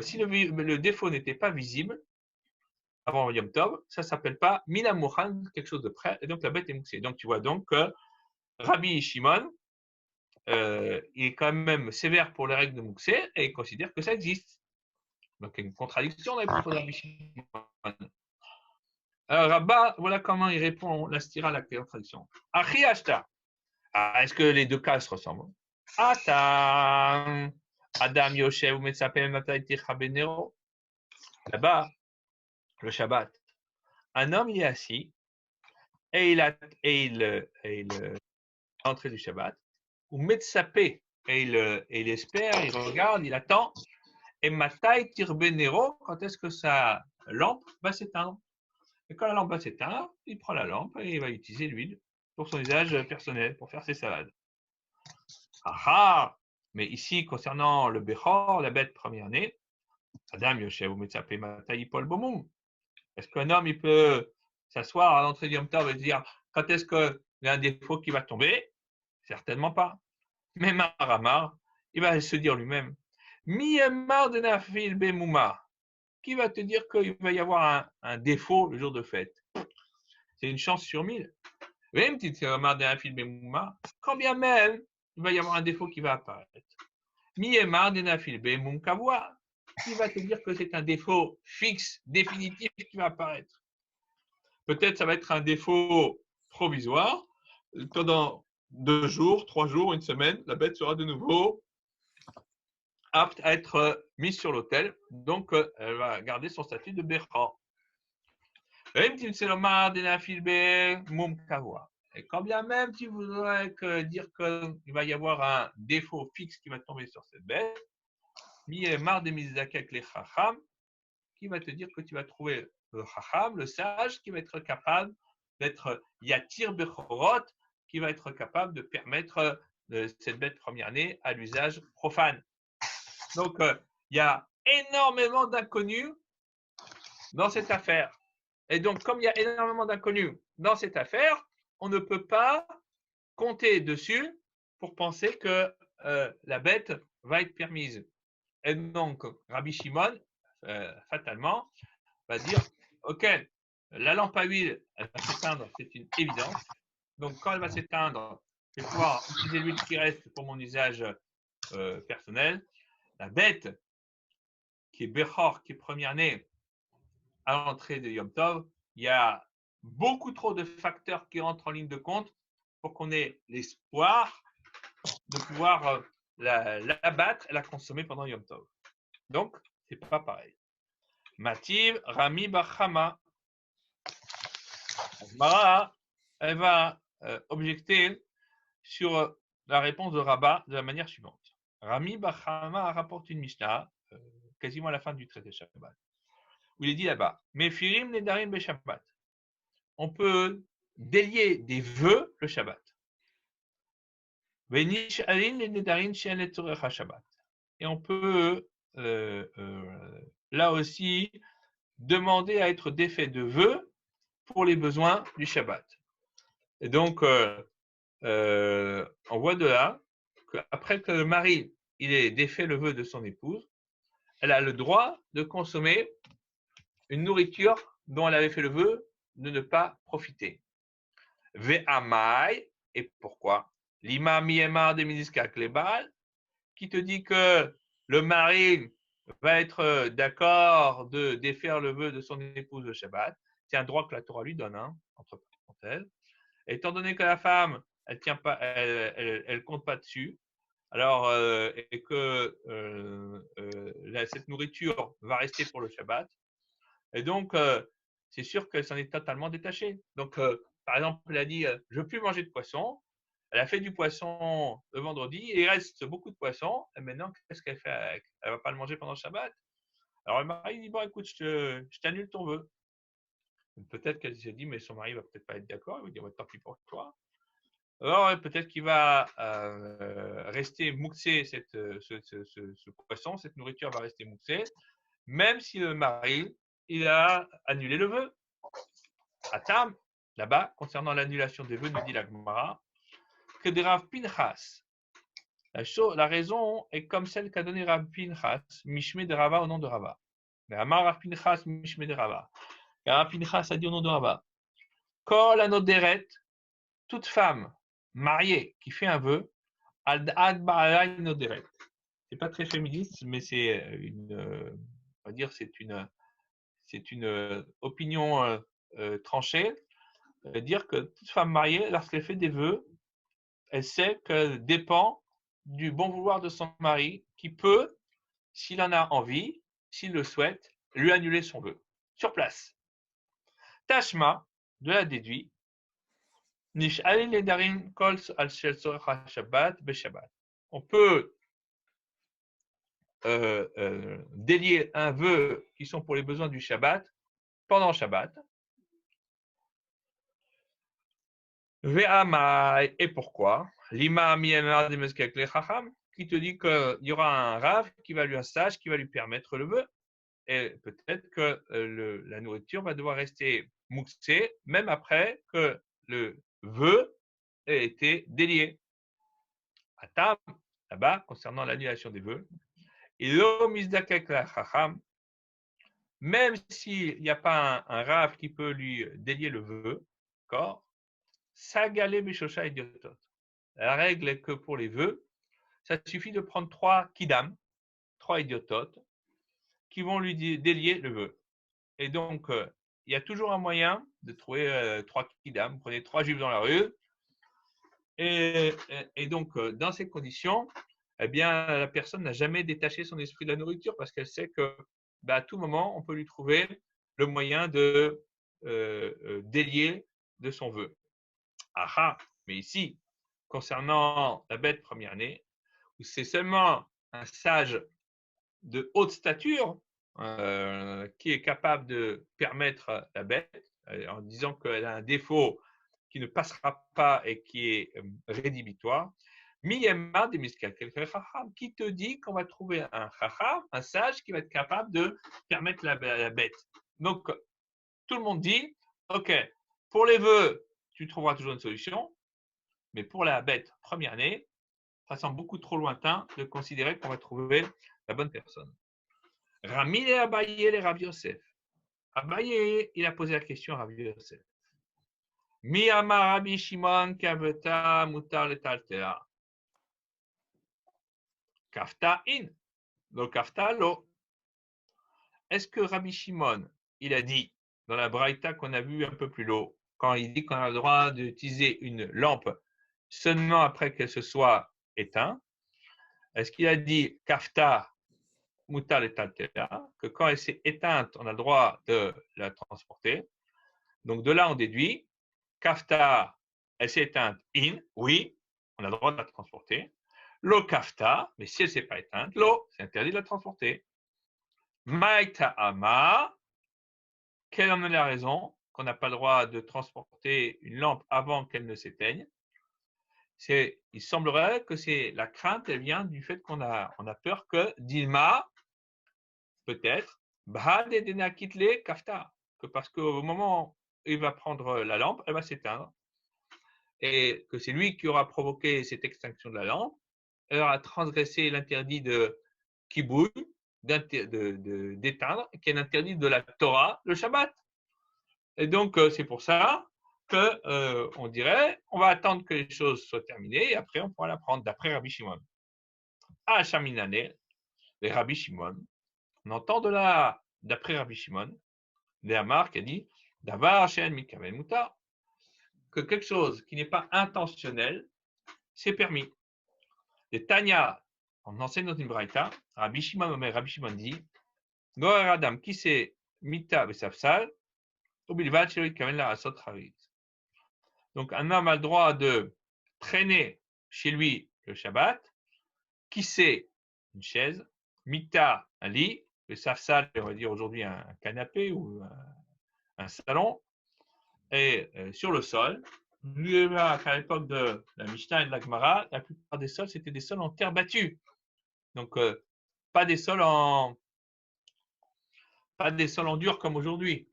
si le défaut n'était pas visible avant Yom Tov, ça ne s'appelle pas Mina Mouchan, quelque chose de près, et donc la bête est moussée. Donc, tu vois donc que Rabbi Shimon, il est quand même sévère pour les règles de Mouxé et il considère que ça existe. Donc, il y a une contradiction dans les propos de Rabbi Shimon. Alors, Rabba, voilà comment il répond la stira à la contradiction. Achi Ashta. Est-ce que les deux cas se ressemblent? Ata Adam Yoshev ou Metzapem Matayticha Benero. Là-bas, le Shabbat, un homme il est assis et il entrée du Shabbat, ou Metzapé, et il espère, il regarde, il attend, et Matai Tirbenero, quand est-ce que sa lampe va s'éteindre? Et quand la lampe va s'éteindre, il prend la lampe et il va utiliser l'huile pour son usage personnel, pour faire ses salades. Ah, mais ici, concernant le Bechor, la bête première-née, Adam Yoshev ou Metzapé Matai Paul Bomum. Est-ce qu'un homme, il peut s'asseoir à l'entrée du Yom Tov et dire quand est-ce qu'il y a un défaut qui va tomber? Certainement pas. Même Aramar, il va se dire lui-même Mi-Emar de Nafil Bemouma. Qui va te dire qu'il va y avoir un défaut le jour de fête? C'est une chance sur 1000. Même si Emar de Nafil Bemouma, quand bien même il va y avoir un défaut qui va apparaître. Mi-Emar de Nafil Bemoum Kavoa. Qui va te dire que c'est un défaut fixe, définitif qui va apparaître? Peut-être ça va être un défaut provisoire. Pendant 2 jours, 3 jours, une semaine, la bête sera de nouveau apte à être mise sur l'autel. Donc, elle va garder son statut de Becha. Et quand bien même tu voudrais dire qu'il va y avoir un défaut fixe qui va tomber sur cette bête, qui va te dire que tu vas trouver le Chacham, le sage, qui va être capable d'être Yatir Bechorot, qui va être capable de permettre cette bête première-née à l'usage profane. Donc, il y a énormément d'inconnus dans cette affaire. Et donc, comme il y a énormément d'inconnus dans cette affaire, on ne peut pas compter dessus pour penser que la bête va être permise. Et donc, Rabbi Shimon, fatalement, va dire, OK, la lampe à huile, elle va s'éteindre, c'est une évidence. Donc, quand elle va s'éteindre, je vais pouvoir utiliser l'huile qui reste pour mon usage personnel. La bête qui est Bechor, qui est première-née à l'entrée de Yom Tov, il y a beaucoup trop de facteurs qui rentrent en ligne de compte pour qu'on ait l'espoir de pouvoir l'abattre et la consommer pendant Yom Tov. Donc, c'est pas pareil. Mativ Rami Bachama. Mara, elle va objecter sur la réponse de Rabat de la manière suivante. Rami Bachama rapporte une Mishnah, quasiment à la fin du traité Shabbat, où il est dit là-bas, Mefirim Nedarim Beshabbat. On peut délier des vœux le Shabbat. Venish Alin Nedarim Shen Etzorech Shabbat. Et on peut là aussi demander à être défait de vœux pour les besoins du Shabbat. Et donc, on voit de là qu'après que le mari il ait défait le vœu de son épouse, elle a le droit de consommer une nourriture dont elle avait fait le vœu de ne pas profiter. Ve'amai, et pourquoi? L'imam Yemar de Miniska Klebal, qui te dit que le mari va être d'accord de défaire le vœu de son épouse le Shabbat. c'est un droit que la Torah lui donne, hein, entre parenthèses. Et étant donné que la femme, elle tient pas, elle compte pas dessus, alors et que cette nourriture va rester pour le Shabbat, et donc c'est sûr qu'elle s'en est totalement détachée. Donc par exemple, elle a dit je ne veux plus manger de poisson. Elle a fait du poisson le vendredi et il reste beaucoup de poisson. Et maintenant, qu'est-ce qu'elle fait avec? Elle ne va pas le manger pendant le Shabbat. Alors le mari dit bon écoute, je t'annule ton vœu. Peut-être qu'elle s'est dit mais son mari va peut-être pas être d'accord. Il va dire tant pis pour toi. Alors peut-être qu'il va rester mouxé ce poisson, cette nourriture va rester mouxée, même si le mari il a annulé le vœu. Atam, là-bas, concernant l'annulation des vœux, nous dit la Gemara, que des Rav Pinchas. La raison est comme celle qu'a donnée Rav Pinchas, Mishmé de Rava au nom de Rava. Mais Amar Rav Pinchas, Mishmé de Rava. Et Rav Pinchas a dit au nom de Rava, Kol anoderet, toute femme mariée qui fait un vœu, ad ba'ala inoderet. C'est pas très féministe, mais c'est on va dire, c'est une opinion tranchée. Dire que toute femme mariée, lorsqu'elle fait des vœux, elle sait qu'elle dépend du bon vouloir de son mari qui peut, s'il en a envie, s'il le souhaite, lui annuler son vœu sur place. Tashma, de la déduit, on peut délier un vœu qui sont pour les besoins du Shabbat pendant le Shabbat. Et pourquoi? L'imam qui te dit qu'il y aura un rave qui va lui un sage qui va lui permettre le vœu. Et peut-être que la nourriture va devoir rester mouxée même après que le vœu ait été délié. Atam, là-bas, concernant l'annulation des vœux, même s'il n'y a pas un rave qui peut lui délier le vœu, d'accord? Sagale Bishosha Idiotot. La règle est que pour les vœux, ça suffit de prendre 3 kidam, 3 idiototes, qui vont lui délier le vœu. Et donc, il y a toujours un moyen de trouver 3 kidam. Vous prenez 3 juifs dans la rue. Et donc, dans ces conditions, eh bien, la personne n'a jamais détaché son esprit de la nourriture parce qu'elle sait que, à tout moment, on peut lui trouver le moyen de délier de son vœu. Ah, mais ici, concernant la bête première-née, où c'est seulement un sage de haute stature qui est capable de permettre la bête, en disant qu'elle a un défaut qui ne passera pas et qui est rédhibitoire, Miyema des Miskal, qui te dit qu'on va trouver un chacham, un sage qui va être capable de permettre la bête. Donc, tout le monde dit, ok, pour les vœux, tu trouveras toujours une solution, mais pour la bête première-née, ça semble beaucoup trop lointain de considérer qu'on va trouver la bonne personne. Rami et Abaye les Rav Yosef. Abaye, il a posé la question à Rav Yosef. Mi amar Rabbi Shimon kaveta mutar letaltea. Kafta in. Lo kafta lo. Est-ce que Rabbi Shimon, il a dit dans la braïta qu'on a vue un peu plus haut, quand il dit qu'on a le droit d'utiliser une lampe seulement après qu'elle se soit éteinte, est-ce qu'il a dit kafta mutar letaltea, que quand elle s'est éteinte, on a le droit de la transporter? Donc de là, on déduit kafta, elle s'est éteinte in, oui, on a le droit de la transporter. Lo kafta, mais si elle ne s'est pas éteinte, lo, c'est interdit de la transporter. Maïta ama, quelle en est la raison qu'on n'a pas le droit de transporter une lampe avant qu'elle ne s'éteigne? Il semblerait que c'est la crainte, elle vient du fait qu'on a peur que Dilma, peut-être, Bahad et Denakitle kafta, que parce qu'au moment où il va prendre la lampe, elle va s'éteindre. Et que c'est lui qui aura provoqué cette extinction de la lampe, elle aura transgressé l'interdit de kibouy, d'éteindre, qui est l'interdit de la Torah, le Shabbat. Et donc, c'est pour ça qu'on dirait, on va attendre que les choses soient terminées et après, on pourra la prendre d'après Rabbi Shimon. À Shaminane, les Rabbi Shimon, on entend d'après Rabbi Shimon, Léamar qui a dit, Davar Shen Mikaven Mutar, que quelque chose qui n'est pas intentionnel, c'est permis. Les Tanya, on enseigne dans une braïta, Rabbi Shimon dit, Goer Adam, qui c'est Mita Besafsal, Ubilvad Shelo Yitkaven Larasot Charitz. Donc, un homme a le droit de traîner chez lui le Shabbat, qui c'est une chaise, Mita, un lit, le Safsal, on va dire aujourd'hui un canapé ou un salon, et sur le sol. À l'époque de la Mishnah et de la Gemara, la plupart des sols, c'était des sols en terre battue. Donc, pas des sols en dur comme aujourd'hui.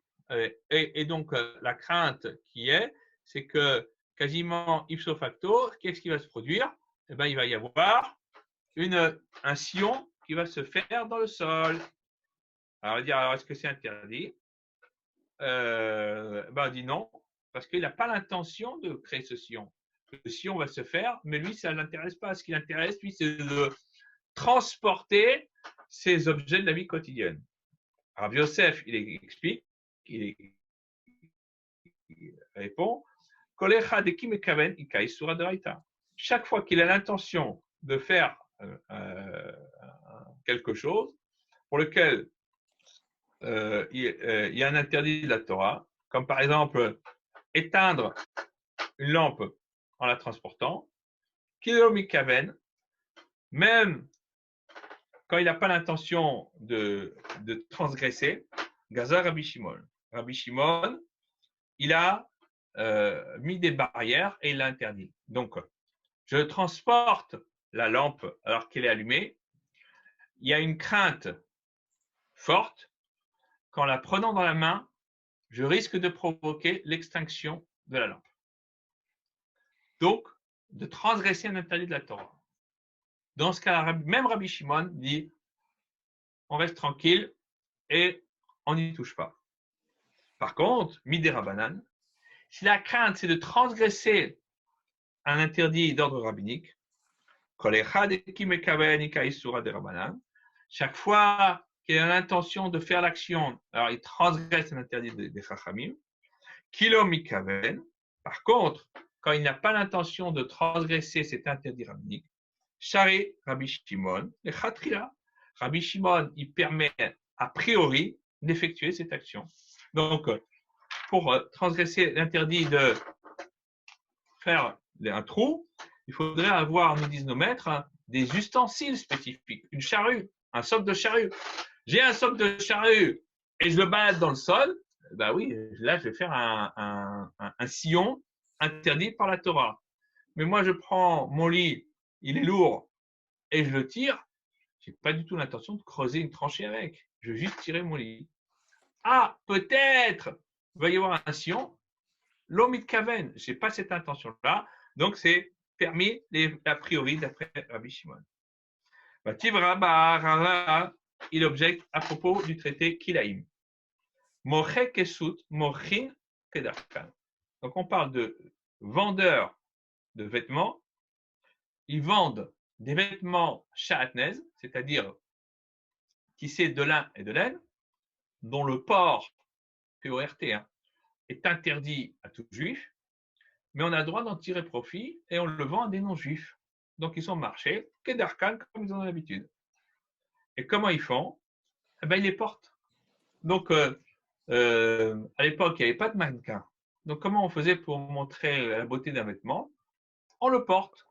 Et donc, la crainte qui est, c'est que quasiment ipso facto, qu'est-ce qui va se produire? Eh bien, il va y avoir un sillon qui va se faire dans le sol. Alors, on va dire, alors est-ce que c'est interdit? On dit non, parce qu'il n'a pas l'intention de créer ce sillon. Le sillon va se faire, mais lui, ça ne l'intéresse pas. Ce qui l'intéresse, lui, c'est de transporter ces objets de la vie quotidienne. Alors, Yosef, il explique, il répond, chaque fois qu'il a l'intention de faire quelque chose pour lequel il y a un interdit de la Torah, comme par exemple éteindre une lampe en la transportant, même quand il n'a pas l'intention de transgresser, Gaza Rabbi Shimon. Rabbi Shimon, il a mis des barrières et il l'a interdit. Donc, je transporte la lampe alors qu'elle est allumée. Il y a une crainte forte qu'en la prenant dans la main, je risque de provoquer l'extinction de la lampe. Donc, de transgresser un interdit de la Torah. Dans ce cas, même Rabbi Shimon dit, on reste tranquille et on n'y touche pas. Par contre, Midera Banan, si la crainte c'est de transgresser un interdit d'ordre rabbinique, chaque fois qu'il a l'intention de faire l'action, alors il transgresse un interdit des Chachamim, Kilo Mikaven. Par contre, quand il n'a pas l'intention de transgresser cet interdit rabbinique, Shari Rabbi Shimon, et Khatrila. Rabbi Shimon, il permet a priori d'effectuer cette action. Donc, pour transgresser l'interdit de faire un trou, il faudrait avoir, nous disent nos maîtres, des ustensiles spécifiques, une charrue, un socle de charrue. J'ai un socle de charrue et je le balade dans le sol, ben oui, là je vais faire un sillon interdit par la Torah. Mais moi je prends mon lit, il est lourd, et je le tire, je n'ai pas du tout l'intention de creuser une tranchée avec. Je vais juste tirer mon lit. Ah, peut-être, il va y avoir un sillon. L'omit kaven, je n'ai pas cette intention-là. Donc, c'est permis a priori d'après Rabbi Shimon. Il objecte à propos du traité Kilaim. Moche kesut, mochin kedarkan. Donc, on parle de vendeurs de vêtements. Ils vendent des vêtements sha'atnez, c'est-à-dire tissés de lin et de laine, dont le port, P-O-R-T, est interdit à tout juif, mais on a le droit d'en tirer profit et on le vend à des non-juifs. Donc ils sont marchés, kedarkan, comme ils ont l'habitude. Et comment ils font? Eh bien, ils les portent. Donc, à l'époque, il n'y avait pas de mannequin. Donc, comment on faisait pour montrer la beauté d'un vêtement? On le porte.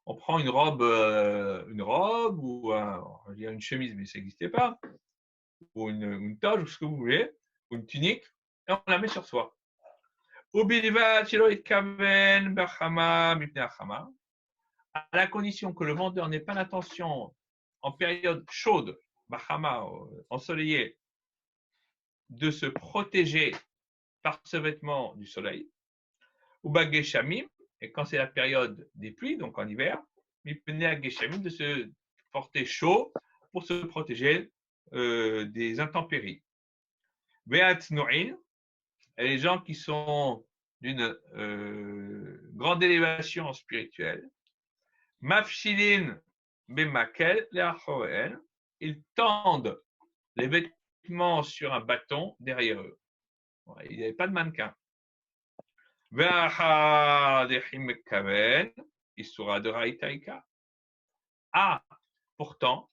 On prend une robe ou une chemise, mais ça n'existait pas, ou une toge, ou ce que vous voulez, ou une tunique, et on la met sur soi. À la condition que le vendeur n'ait pas l'intention, en période chaude, Bahama, ensoleillée, de se protéger par ce vêtement du soleil, ou Bageshamim, et quand c'est la période des pluies, donc en hiver, de se porter chaud pour se protéger des intempéries. Beat No'in, et les gens qui sont d'une grande élévation spirituelle, Mafshilin Bemakel, ils tendent les vêtements sur un bâton derrière eux. Ouais, il n'y avait pas de mannequin. Ah, pourtant,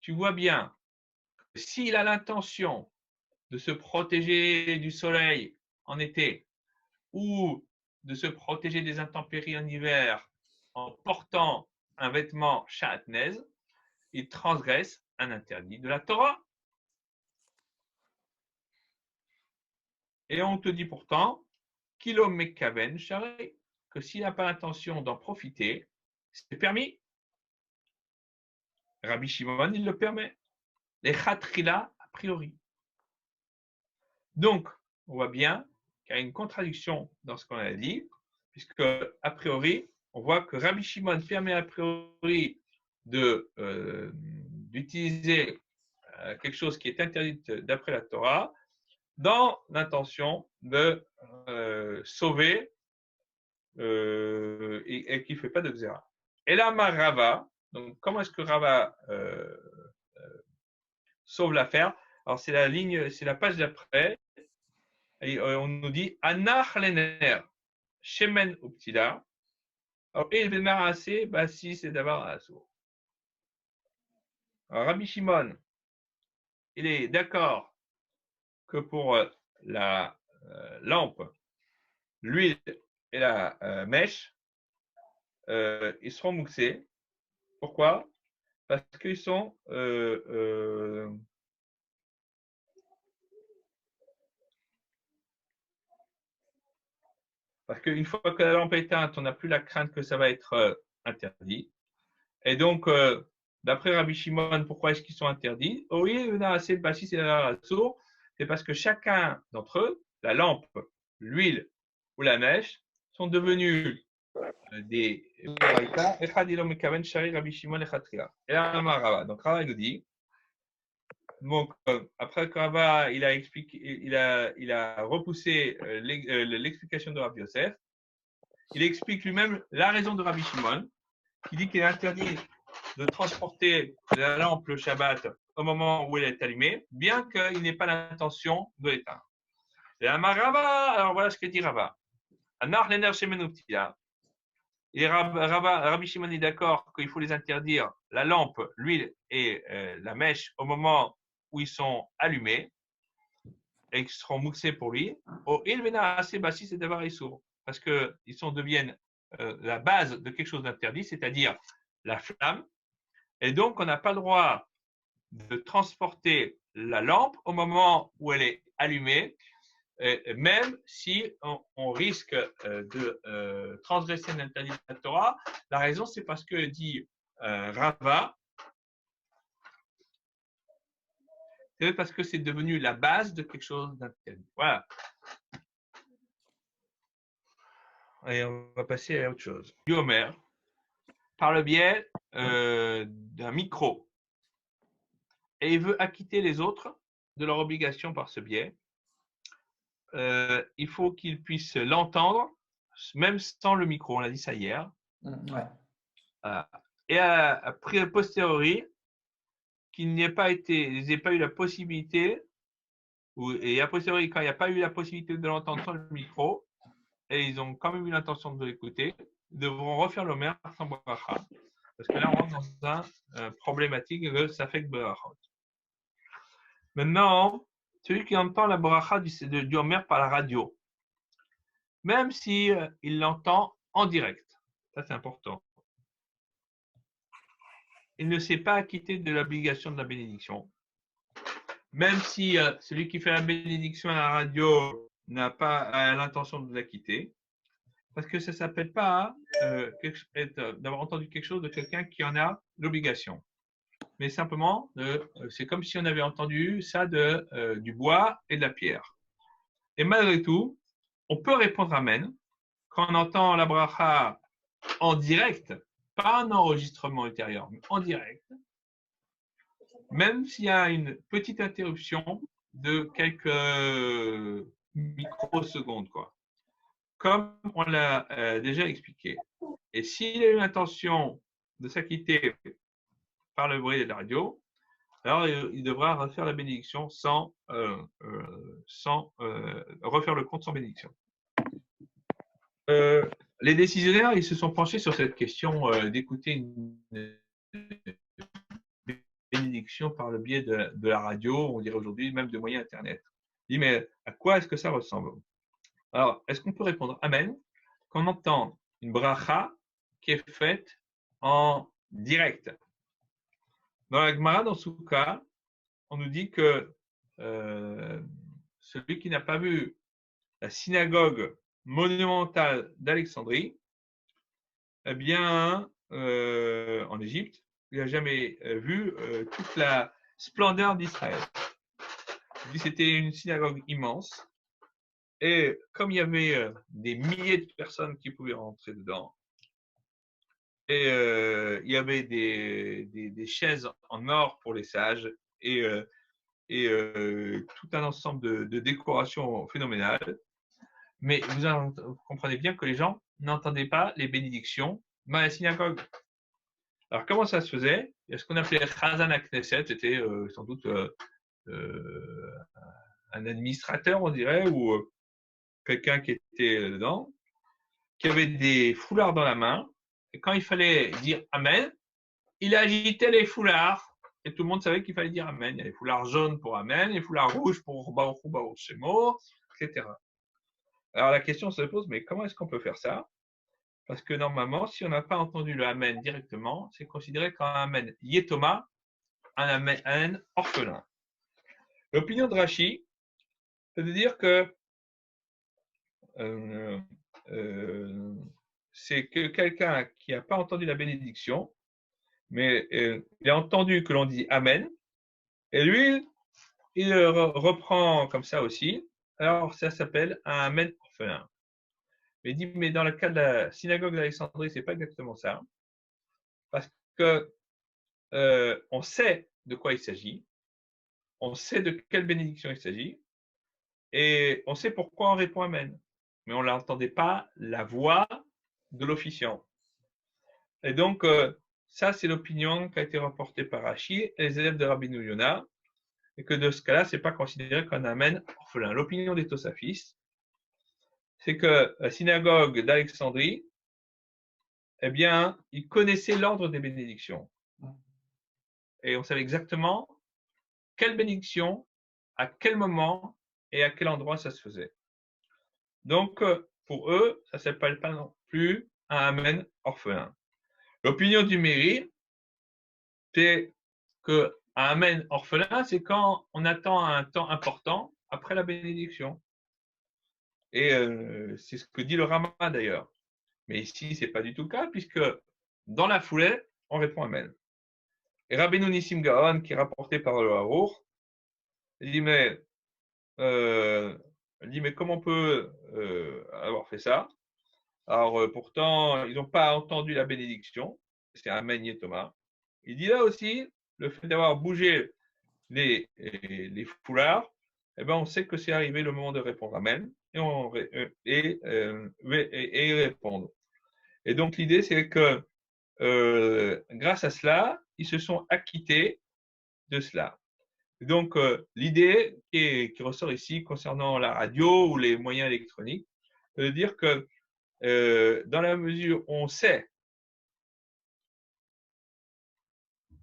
tu vois bien, s'il a l'intention de se protéger du soleil en été ou de se protéger des intempéries en hiver en portant un vêtement shatnez, il transgresse un interdit de la Torah. Et on te dit pourtant, kilo mekaven shari, que s'il n'a pas l'intention d'en profiter, c'est permis. Rabbi Shimon, il le permet. Les chatrila, a priori. Donc, on voit bien qu'il y a une contradiction dans ce qu'on a dit, puisque, a priori, on voit que Rabbi Shimon permet a priori d'utiliser quelque chose qui est interdit d'après la Torah, dans l'intention de sauver et qui ne fait pas de xéra. Et là, Rava, donc comment est-ce que Rava sauve l'affaire? Alors, c'est la ligne, c'est la page d'après. Et on nous dit Anach lener, shemen uptila. Alors, et le marasé, bah si, c'est d'avoir un sourd. Rabbi Shimon, il est d'accord que pour la lampe, l'huile et la mèche, ils seront mouxés. Pourquoi? Parce qu'ils sont parce qu'une fois que la lampe est éteinte, on n'a plus la crainte que ça va être interdit. Et donc, d'après Rabbi Shimon, pourquoi est-ce qu'ils sont interdits? Oui, c'est parce que chacun d'entre eux, la lampe, l'huile ou la mèche, sont devenus des Boraïta. Et là, Rava. Donc, Rava nous dit, donc, après que Rava il a expliqué, il a repoussé l'explication de Rabbi Yosef, il explique lui-même la raison de Rabbi Shimon, qui dit qu'il est interdit de transporter la lampe le Shabbat au moment où elle est allumée, bien qu'il n'ait pas l'intention de l'éteindre. Et Rava, alors voilà ce que dit Rava. Et Rabbi Shimon est d'accord qu'il faut les interdire, la lampe, l'huile et la mèche, au moment où ils sont allumés et qu'ils seront mouxés pour lui. C'est d'avoir les sourds, parce qu'ils deviennent la base de quelque chose d'interdit, c'est-à-dire la flamme. Et donc, on n'a pas le droit de transporter la lampe au moment où elle est allumée, même si on risque de transgresser l'interdit de la Torah. La raison, c'est parce que dit Rava, c'est parce que c'est devenu la base de quelque chose d'interdit. Voilà. Et on va passer à autre chose. Yomer, par le biais d'un micro, et il veut acquitter les autres de leur obligation par ce biais. Il faut qu'il puisse l'entendre, même sans le micro. On l'a dit ça hier. Ouais. Et a posteriori, qu'ils n'aient pas eu la possibilité, et a posteriori, quand il n'y a pas eu la possibilité de l'entendre sans le micro, et ils ont quand même eu l'intention de l'écouter, ils devront refaire l'omer sans bracha. Parce que là, on rentre dans un problématique de safek brachot. Maintenant, celui qui entend la bracha du omer par la radio, même si il l'entend en direct, ça c'est important. Il ne s'est pas acquitté de l'obligation de la bénédiction. Même si celui qui fait la bénédiction à la radio n'a pas l'intention de l'acquitter, parce que ça ne s'appelle pas d'avoir entendu quelque chose de quelqu'un qui en a l'obligation. Mais simplement, c'est comme si on avait entendu ça du bois et de la pierre. Et malgré tout, on peut répondre Amen quand on entend la bracha en direct, pas en enregistrement ultérieur, mais en direct, même s'il y a une petite interruption de quelques microsecondes, quoi. Comme on l'a déjà expliqué. Et s'il a eu l'intention de s'acquitter par le bruit de la radio, alors il devra refaire la bénédiction sans refaire le compte sans bénédiction. Les décisionnaires, ils se sont penchés sur cette question d'écouter une bénédiction par le biais de la radio, on dirait aujourd'hui même de moyens Internet. Il dit, mais à quoi est-ce que ça ressemble? Alors, est-ce qu'on peut répondre Amen quand on entend une bracha qui est faite en direct? Dans la Gemara, dans Souka, on nous dit que celui qui n'a pas vu la synagogue monumentale d'Alexandrie, eh bien, en Égypte, il n'a jamais vu toute la splendeur d'Israël. C'était une synagogue immense. Et comme il y avait des milliers de personnes qui pouvaient rentrer dedans, et il y avait des chaises en or pour les sages, et tout un ensemble de décorations phénoménales. Mais vous comprenez bien que les gens n'entendaient pas les bénédictions dans la synagogue. Alors, comment ça se faisait? Il y a ce qu'on appelait Chazan HaKnesset, c'était sans doute un administrateur, on dirait, ou quelqu'un qui était dedans, qui avait des foulards dans la main, et quand il fallait dire Amen, il agitait les foulards, et tout le monde savait qu'il fallait dire Amen. Il y a les foulards jaunes pour Amen, les foulards rouges pour Baruch Hu Baruch Shemo, etc. Alors la question se pose, mais comment est-ce qu'on peut faire ça? Parce que normalement, si on n'a pas entendu le Amen directement, c'est considéré comme un Amen Yetoma, un Amen orphelin. L'opinion de Rashi, c'est de dire que c'est que quelqu'un qui n'a pas entendu la bénédiction, mais il a entendu que l'on dit Amen, et lui, il reprend comme ça aussi. Alors, ça s'appelle un Amen orphelin. Mais il dit, mais dans le cas de la synagogue d'Alexandrie, c'est pas exactement ça, parce que on sait de quoi il s'agit, on sait de quelle bénédiction il s'agit, et on sait pourquoi on répond Amen. Mais on n'entendait pas la voix de l'officiant. Et donc, ça, c'est l'opinion qui a été rapportée par Rashi et les élèves de Rabbeinu Yonah, et que de ce cas-là, ce n'est pas considéré comme un Amen orphelin. L'opinion des Tosafistes, c'est que la synagogue d'Alexandrie, eh bien, ils connaissaient l'ordre des bénédictions. Et on savait exactement quelle bénédiction, à quel moment et à quel endroit ça se faisait. Donc, pour eux, ça ne s'appelle pas non plus un Amen orphelin. L'opinion du Meiri, c'est qu'un Amen orphelin, c'est quand on attend un temps important après la bénédiction. Et c'est ce que dit le Rama d'ailleurs. Mais ici, ce n'est pas du tout le cas, puisque dans la foulée, on répond Amen. Et Rabbeinu Nissim Gaon, qui est rapporté par le Harour, il dit mais comment on peut avoir fait ça? Alors pourtant, ils n'ont pas entendu la bénédiction, c'est Amen Yetoma. Il dit là aussi, le fait d'avoir bougé les foulards, eh ben, on sait que c'est arrivé le moment de répondre Amen et répondre. Et donc l'idée, c'est que grâce à cela, ils se sont acquittés de cela. Donc, l'idée qui ressort ici concernant la radio ou les moyens électroniques, c'est de dire que dans la mesure où on sait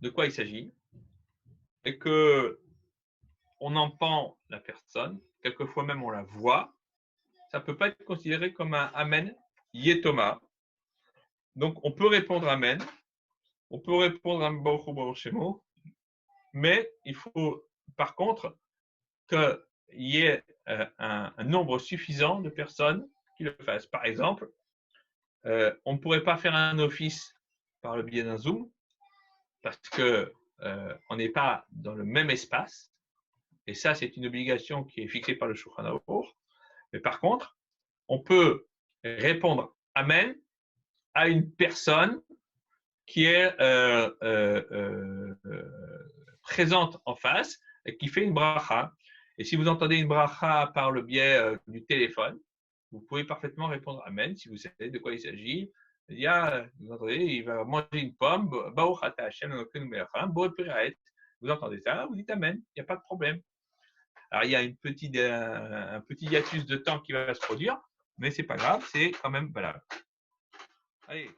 de quoi il s'agit et que on entend la personne, quelquefois même on la voit, ça ne peut pas être considéré comme un Amen Yetoma. Donc, on peut répondre Amen, on peut répondre un Baruch Hu Baruch Shemo, mais il faut par contre qu'il y ait un nombre suffisant de personnes qui le fassent. Par exemple, on ne pourrait pas faire un office par le biais d'un Zoom parce qu'on n'est pas dans le même espace. Et ça, c'est une obligation qui est fixée par le Shulchan Aruch. Mais par contre, on peut répondre Amen à une personne qui est présente en face et qui fait une bracha. Et si vous entendez une bracha par le biais du téléphone, vous pouvez parfaitement répondre Amen si vous savez de quoi il s'agit. Il y a, vous entendez, il va manger une pomme, Vous entendez ça, vous dites Amen, il n'y a pas de problème. Alors, il y a un petit hiatus de temps qui va se produire, mais ce n'est pas grave, c'est quand même valable. Allez.